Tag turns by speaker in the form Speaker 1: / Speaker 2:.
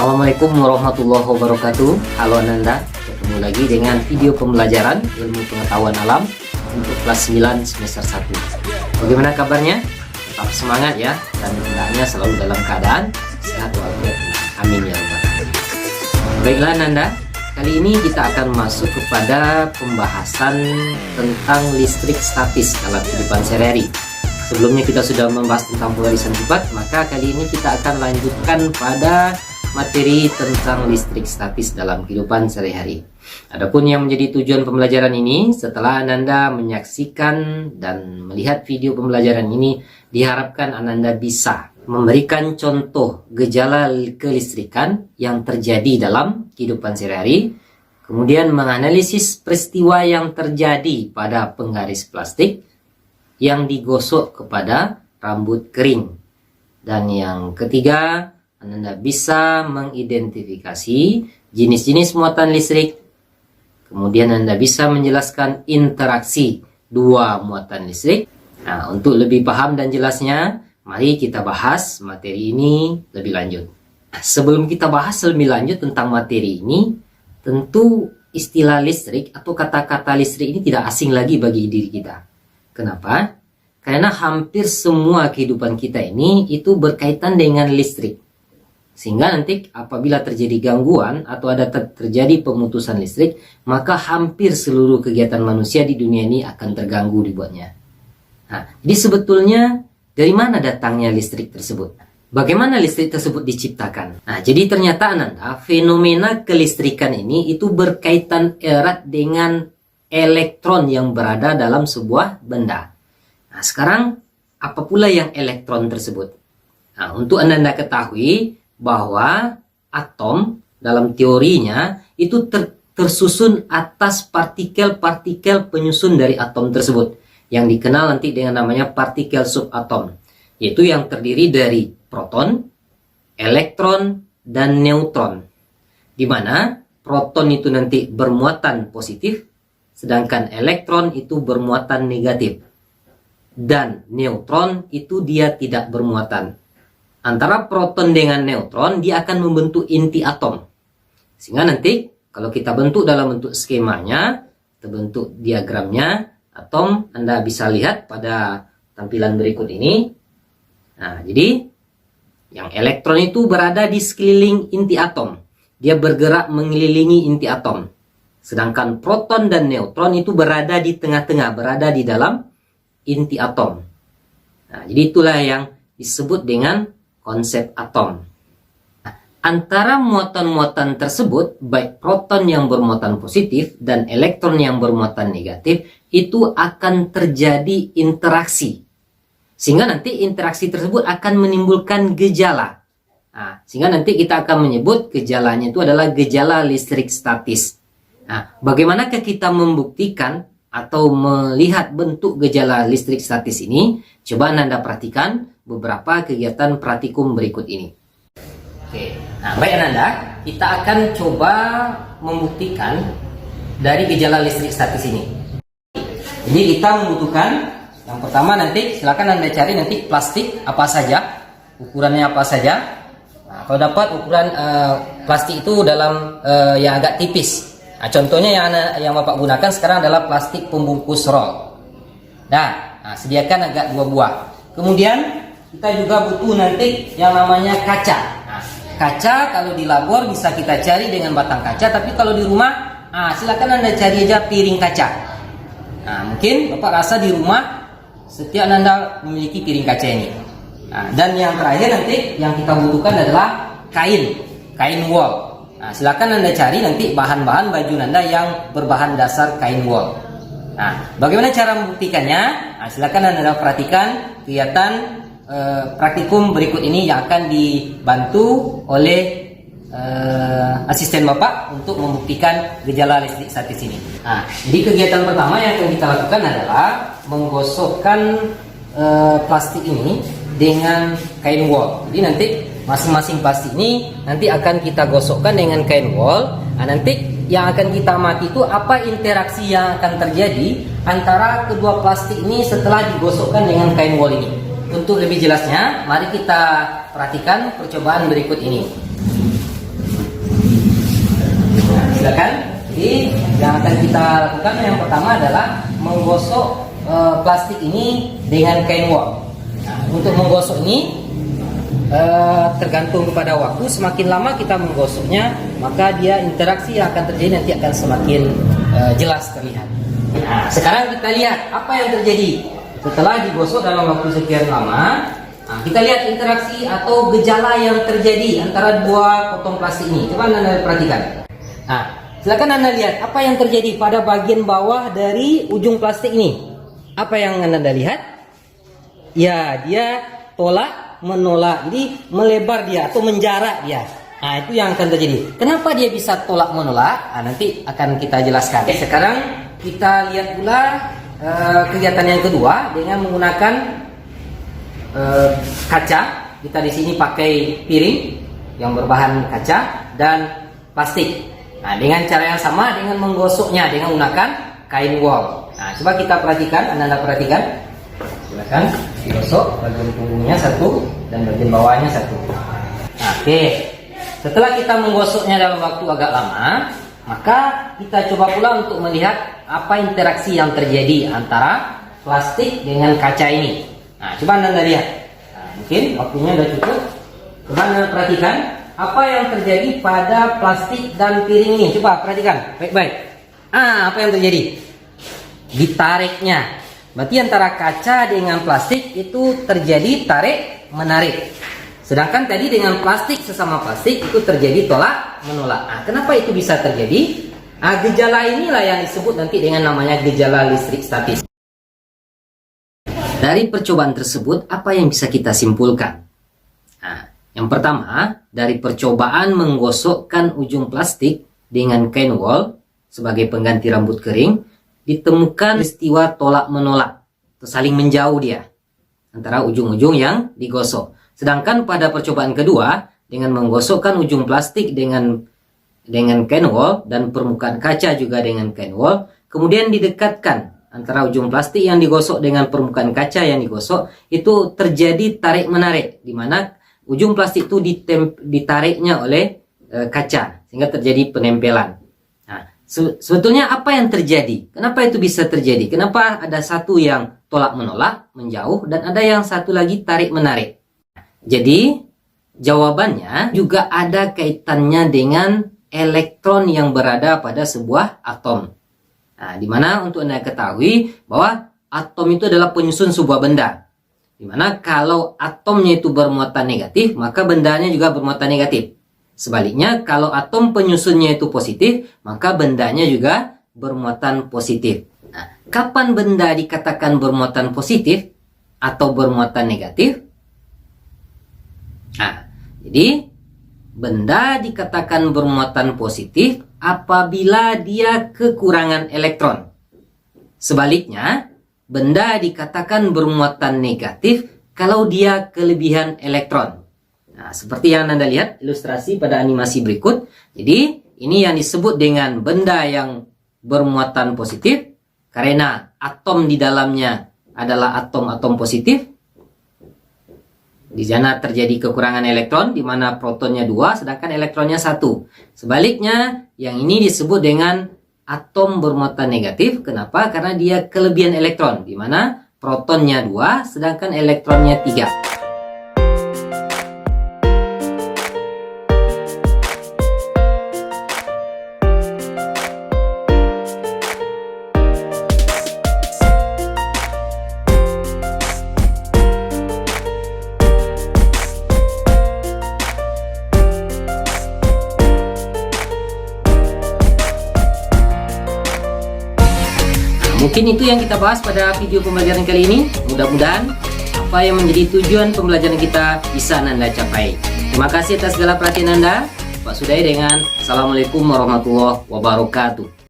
Speaker 1: Assalamualaikum warahmatullahi wabarakatuh. Halo Ananda, ketemu lagi dengan video pembelajaran ilmu pengetahuan alam untuk kelas 9 semester 1. Bagaimana kabarnya? Tetap semangat ya, dan hendaknya selalu dalam keadaan sehat walafiat. Amin ya rabbal alamin. Baiklah Ananda, kali ini kita akan masuk kepada pembahasan tentang listrik statis dalam kehidupan sehari-hari. Sebelumnya kita sudah membahas tentang pengalisan cepat, maka kali ini kita akan lanjutkan pada materi tentang listrik statis dalam kehidupan sehari-hari. Adapun yang menjadi tujuan pembelajaran ini, setelah Ananda menyaksikan dan melihat video pembelajaran ini, diharapkan Ananda bisa memberikan contoh gejala kelistrikan yang terjadi dalam kehidupan sehari-hari, kemudian menganalisis peristiwa yang terjadi pada penggaris plastik yang digosok kepada rambut kering. Dan yang ketiga, Anda bisa mengidentifikasi jenis-jenis muatan listrik. Kemudian Anda bisa menjelaskan interaksi dua muatan listrik. Nah, untuk lebih paham dan jelasnya, mari kita bahas materi ini lebih lanjut. Sebelum kita bahas lebih lanjut tentang materi ini, tentu istilah listrik atau kata-kata listrik ini tidak asing lagi bagi diri kita. Kenapa? Karena hampir semua kehidupan kita ini itu berkaitan dengan listrik. Sehingga nanti apabila terjadi gangguan atau ada terjadi pemutusan listrik, maka hampir seluruh kegiatan manusia di dunia ini akan terganggu dibuatnya. Nah, jadi sebetulnya dari mana datangnya listrik tersebut? Bagaimana listrik tersebut diciptakan? Nah, jadi ternyata Ananda, fenomena kelistrikan ini itu berkaitan erat dengan elektron yang berada dalam sebuah benda. Nah, sekarang apa pula yang elektron tersebut? Nah, untuk Anda ketahui bahwa atom dalam teorinya itu tersusun atas partikel-partikel penyusun dari atom tersebut yang dikenal nanti dengan namanya partikel subatom, yaitu yang terdiri dari proton, elektron, dan neutron, di mana proton itu nanti bermuatan positif, sedangkan elektron itu bermuatan negatif. Dan neutron itu dia tidak bermuatan. Antara proton dengan neutron dia akan membentuk inti atom. Sehingga nanti kalau kita bentuk dalam bentuk skemanya, terbentuk diagramnya atom, Anda bisa lihat pada tampilan berikut ini. Nah, jadi yang elektron itu berada di sekeliling inti atom. Dia bergerak mengelilingi inti atom. Sedangkan proton dan neutron itu berada di tengah-tengah, berada di dalam inti atom. Nah, jadi itulah yang disebut dengan konsep atom. Nah, antara muatan-muatan tersebut, baik proton yang bermuatan positif dan elektron yang bermuatan negatif, itu akan terjadi interaksi. Sehingga nanti interaksi tersebut akan menimbulkan gejala. Nah, sehingga nanti kita akan menyebut gejalanya itu adalah gejala listrik statis. Nah, bagaimanakah kita membuktikan atau melihat bentuk gejala listrik statis ini? Coba Anda perhatikan beberapa kegiatan praktikum berikut ini. Oke, nah baik Anda, kita akan coba membuktikan dari gejala listrik statis ini. Jadi kita membutuhkan yang pertama, nanti silakan Anda cari nanti plastik apa saja, ukurannya apa saja. Nah, kalau dapat ukuran plastik itu dalam yang agak tipis. Nah, contohnya yang Bapak gunakan sekarang adalah plastik pembungkus roll. Nah, sediakan agak 2 buah. Kemudian kita juga butuh nanti yang namanya kaca. Nah, kaca kalau di labor bisa kita cari dengan batang kaca, tapi kalau di rumah, silakan Anda cari aja piring kaca. Nah, mungkin Bapak rasa di rumah setiap Anda memiliki piring kaca ini. Nah, dan yang terakhir nanti yang kita butuhkan adalah kain wol. Nah, silakan Anda cari nanti bahan-bahan baju Anda yang berbahan dasar kain wol. Nah, bagaimana cara membuktikannya? Nah, silakan Anda perhatikan kegiatan praktikum berikut ini yang akan dibantu oleh asisten Bapak untuk membuktikan gejala listrik statis ini. Nah, jadi kegiatan pertama yang akan kita lakukan adalah menggosokkan plastik ini dengan kain wol. Jadi nanti masing-masing plastik ini nanti akan kita gosokkan dengan kain wol. Nah, nanti yang akan kita amati itu apa interaksi yang akan terjadi antara kedua plastik ini setelah digosokkan dengan kain wol ini. Untuk lebih jelasnya, mari kita perhatikan percobaan berikut ini. silakan. Jadi yang akan kita lakukan yang pertama adalah menggosok plastik ini dengan kain wol. Nah, untuk menggosok ini tergantung kepada waktu. Semakin lama kita menggosoknya, maka dia interaksi yang akan terjadi nanti akan semakin jelas terlihat. Nah, sekarang kita lihat apa yang terjadi setelah digosok dalam waktu sekian lama. Nah, kita lihat interaksi atau gejala yang terjadi antara dua potong plastik ini. Coba Anda perhatikan. Nah, silakan Anda lihat apa yang terjadi pada bagian bawah dari ujung plastik ini. Apa yang Anda lihat? Ya, dia tolak menolak, jadi melebar dia atau menjarak dia. Nah, itu yang akan terjadi. Kenapa dia bisa tolak menolak? Nah, nanti akan kita jelaskan. Oke, sekarang kita lihat pula kegiatan yang kedua dengan menggunakan kaca. Kita di sini pakai piring yang berbahan kaca dan plastik. Nah, dengan cara yang sama dengan menggosoknya dengan menggunakan kain wol. Nah, coba kita perhatikan, Anda perhatikan. Silakan digosok bagian punggungnya satu dan bagian bawahnya satu. Nah, oke. Setelah kita menggosoknya dalam waktu agak lama, maka kita coba pula untuk melihat apa interaksi yang terjadi antara plastik dengan kaca ini. Nah, coba Anda lihat. Nah, mungkin waktunya sudah cukup. Coba Anda perhatikan apa yang terjadi pada plastik dan piring ini. Coba perhatikan baik-baik. Apa yang terjadi? Ditariknya. Berarti antara kaca dengan plastik itu terjadi tarik-menarik. Sedangkan tadi dengan plastik sesama plastik itu terjadi tolak menolak. Nah, kenapa itu bisa terjadi? Gejala inilah yang disebut nanti dengan namanya gejala listrik statis. Dari percobaan tersebut, apa yang bisa kita simpulkan? Nah, yang pertama, dari percobaan menggosokkan ujung plastik dengan kain wol sebagai pengganti rambut kering, ditemukan peristiwa tolak-menolak, atau saling menjauh dia, antara ujung-ujung yang digosok. Sedangkan pada percobaan kedua, dengan menggosokkan ujung plastik dengan kain wol dan permukaan kaca juga dengan kain wol, kemudian didekatkan antara ujung plastik yang digosok dengan permukaan kaca yang digosok, itu terjadi tarik-menarik, di mana ujung plastik itu ditariknya oleh kaca, sehingga terjadi penempelan. Nah, sebetulnya apa yang terjadi? Kenapa itu bisa terjadi? Kenapa ada satu yang tolak-menolak, menjauh, dan ada yang satu lagi tarik-menarik? Jadi, jawabannya juga ada kaitannya dengan elektron yang berada pada sebuah atom. Nah, dimana untuk Anda ketahui bahwa atom itu adalah penyusun sebuah benda. Dimana kalau atomnya itu bermuatan negatif, maka bendanya juga bermuatan negatif. Sebaliknya, kalau atom penyusunnya itu positif, maka bendanya juga bermuatan positif. Nah, kapan benda dikatakan bermuatan positif atau bermuatan negatif? Nah, jadi benda dikatakan bermuatan positif apabila dia kekurangan elektron. Sebaliknya, benda dikatakan bermuatan negatif kalau dia kelebihan elektron. Nah, seperti yang Anda lihat ilustrasi pada animasi berikut. Jadi, ini yang disebut dengan benda yang bermuatan positif karena atom di dalamnya adalah atom-atom positif. Di sana terjadi kekurangan elektron, di mana protonnya 2, sedangkan elektronnya 1. Sebaliknya, yang ini disebut dengan atom bermuatan negatif. Kenapa? Karena dia kelebihan elektron, di mana protonnya 2, sedangkan elektronnya 3. Mungkin itu yang kita bahas pada video pembelajaran kali ini. Mudah-mudahan apa yang menjadi tujuan pembelajaran kita bisa Anda capai. Terima kasih atas segala perhatian Anda. Pak Sudai dengan Assalamualaikum warahmatullahi wabarakatuh.